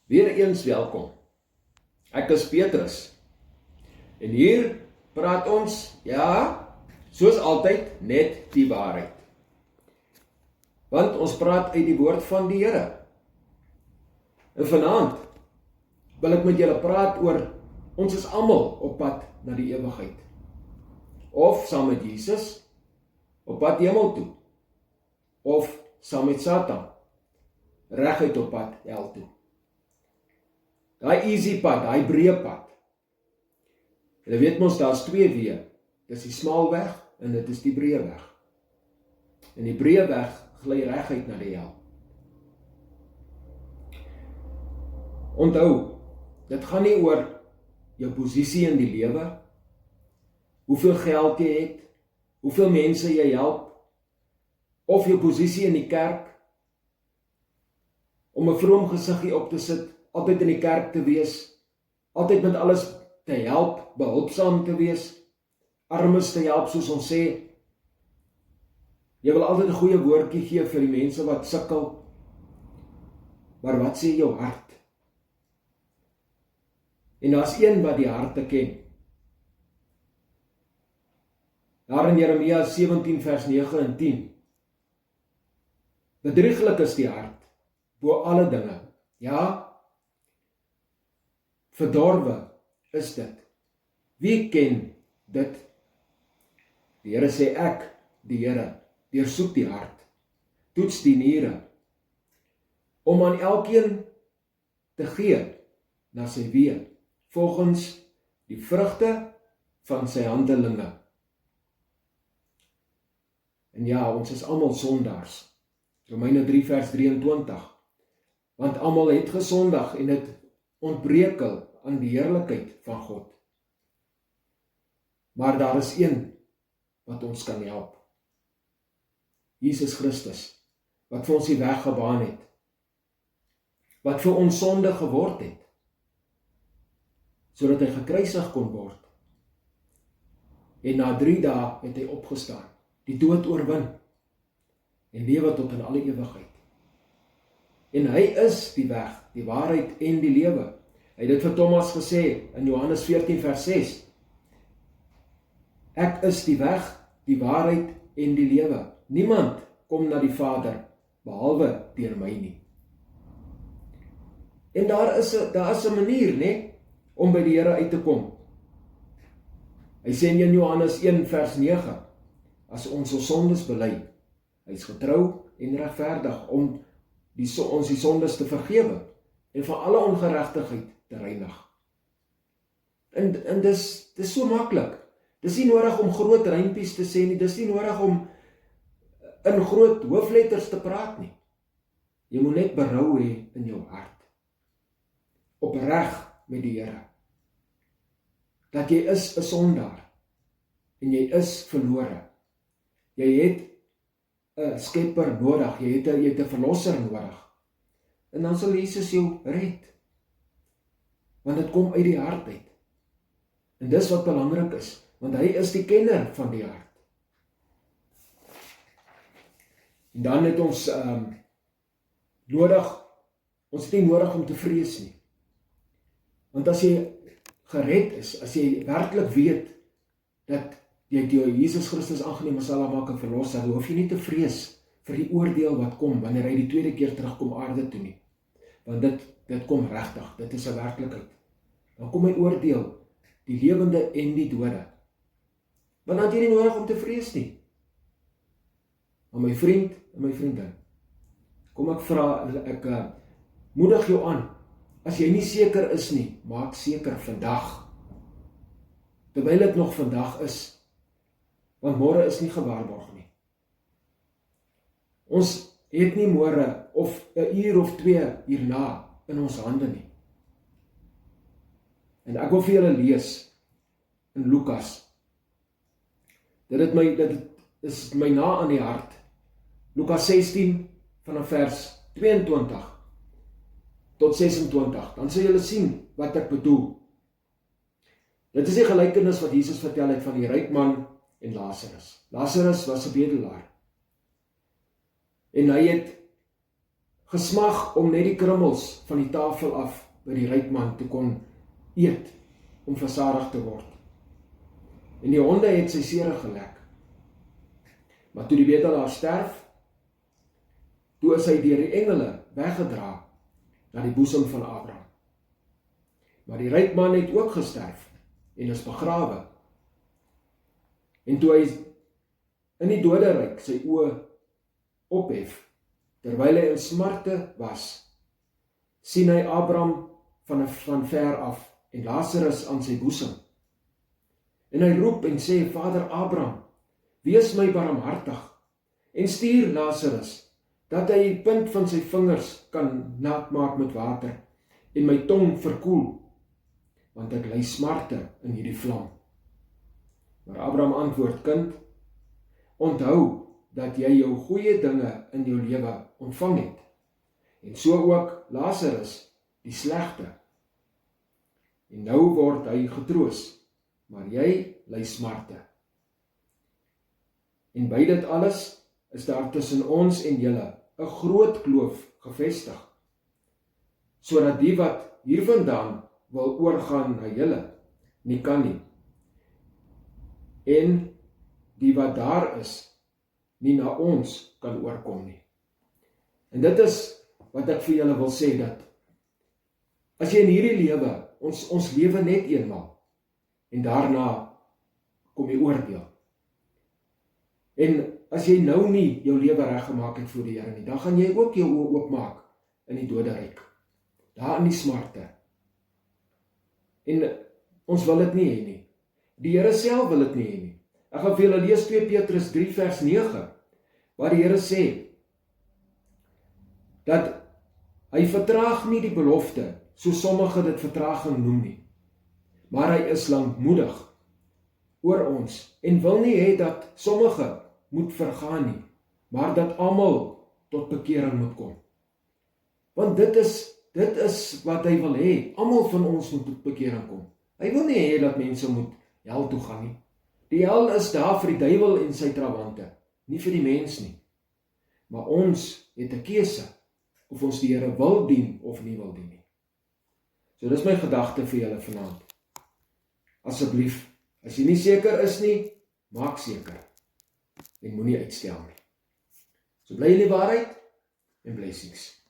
Weer eens welkom. Ek is Petrus. En hier praat ons, soos altyd, net die waarheid. Want ons praat uit die woord van die Here. En vanaand wil ek met julle praat oor, ons is almal op pad na die ewigheid. Of saam met Jesus, op pad hemel toe. Of saam met Satan, reguit op pad hel toe. Daai easy pad, daai breë pad. Julle weet mos, daar's twee weë. Dis die smal weg en dit is die breë weg. En die breë weg gly reguit na die hel. Onthou, dit gaan nie oor jou posisie in die lewe, hoeveel geld jy het, hoeveel mense jy help, of jou posisie in die kerk, om 'n vroom gesiggie op te sit, altyd in die kerk te wees, altyd met alles te help, behulpsaam te wees, armes te help, soos ons sê. Jy wil altyd 'n goeie woordjie gee vir die mense wat sukkel. Maar wat sê jou hart? En daar's een wat die harte ken. Daar in Jeremia 17 vers 9 en 10. Bedrieglik is die hart, bo alle dinge. Ja, verdorwe is dit. Wie ken dit? Die Here sê, ek, die Here, deursoek die hart, toets die niere, om aan elkeen te gee na sy weë, volgens die vrugte van sy handelinge. En ja, ons is almal sondaars. Romeine 3 vers 23. Want almal het gesondig en het ontbreek aan die heerlikheid van God. Maar daar is een wat ons kan help. Jesus Christus, wat vir ons die weg gebaan het. Wat vir ons sonde geword het, sodat hy gekruisig kon word. En na 3 dae het hy opgestaan, die dood oorwin, en lewe tot in alle ewigheid. En hy is die weg, die waarheid en die lewe. Hy het dit vir Thomas gesê in Johannes 14 vers 6. Ek is die weg, die waarheid en die lewe. Niemand kom na die Vader, behalwe deur my nie. En daar is 'n manier, om by die Here uit te kom. Hy sê in Johannes 1 vers 9, as ons sondes bely, hy is getrou en regverdig om ons die sondes te vergewe en van alle ongeregtigheid te reinig. En dis so maklik. Dis nie nodig om groot rympies te sê nie, dis nie nodig om in groot hoofletters te praat nie. Jy moet net berou hê in jou hart. Opreg met die Here. Dat jy is 'n sondaar en jy is verlore. Jy het 'n skepper nodig, jy het 'n verlosser nodig. En dan sal Jesus jou red. Want dit kom uit die hart uit. En dis wat belangrik is, want hy is die kenner van die hart. En dan het ons ons het nie nodig om te vrees nie. Want as jy gered is, as jy werklik weet dat jy het Jesus Christus aangeneem as Salamaker en Verlosser, dan hoef jy nie te vrees vir die oordeel wat kom wanneer hy die tweede keer terugkom aarde toe nie. Want dit kom regtig, dit is 'n werklikheid. Dan kom hy oordeel die lewende en die dode. Want dan het jy nie nodig om te vrees nie. Maar my vriend en my vriendin, kom ek moedig jou aan. As jy nie seker is nie, maak seker vandag. Terwyl dit nog vandag is, want môre is nie gewaarborg nie. Ons het nie môre of 'n uur of 2 hierna in ons hande nie. En ek wil vir julle lees in Lukas. Dit is my na aan die hart. Lukas 16 vanaf vers 22 tot 26. Dan sal julle sien wat ek bedoel. Dit is die gelykenis wat Jesus vertel het van die ryk man en Lazarus. Lazarus was 'n bedelaar. En hy het gesmag om net die krummels van die tafel af by die ryk man te kon eet, om versadig te word. En die honde het sy sere gelek. Maar toe die bedelaar sterf, toe is hy deur die engele weggedra na die boesem van Abraham. Maar die ryk man het ook gesterf en is begrawe. En toe hy in die doderyk sy oë ophef, terwyl hy in smarte was, sien hy Abraham van ver af en Lazarus aan sy boesem. En hy roep en sê, Vader Abraham, wees my barmhartig en stuur Lazarus, dat hy die punt van sy vingers kan nat maak met water en my tong verkoel, want ek ly smarte in hierdie vlam. Maar Abraham antwoord, kind, onthou dat jy jou goeie dinge in jou lewe ontvang het, en so ook Lazarus die slegte. En nou word hy getroos, maar jy ly smarte. En by dit alles is daar tussen ons en julle 'n groot kloof gevestig, sodat die wat hiervandaan wil oorgaan na julle, nie kan nie. En die wat daar is, nie na ons kan oorkom nie. En dit is wat ek vir julle wil sê, dat as jy in hierdie lewe, ons lewe net eenmaal, en daarna kom die oordeel. En as jy nou nie jou lewe reggemaak het voor die Here nie, dan gaan jy ook jou oë oopmaak in die doderyk, daar in die smarte. En ons wil dit nie hê nie. Die Here self wil dit nie hê nie. Ek gaan vir julle lees 2 Petrus 3 vers 9, waar die Here sê, dat hy vertraag nie die belofte, so sommige dit vertraging noem nie, maar hy is lankmoedig oor ons, en wil nie hê dat sommige moet vergaan nie, maar dat almal tot bekering moet kom. Want dit is wat hy wil hê, almal van ons moet tot bekering kom. Hy wil nie hê dat mense moet hel toe gaan nie. Die hel is daar vir die duiwel en sy trawante, nie vir die mens nie. Maar ons het 'n keuse, of ons die Here wil dien of nie wil dien nie. So dis my gedagte vir julle vanaand. Asseblief, as jy nie seker is nie, maak seker. En moenie uitstel nie. So bly in die waarheid en blessings.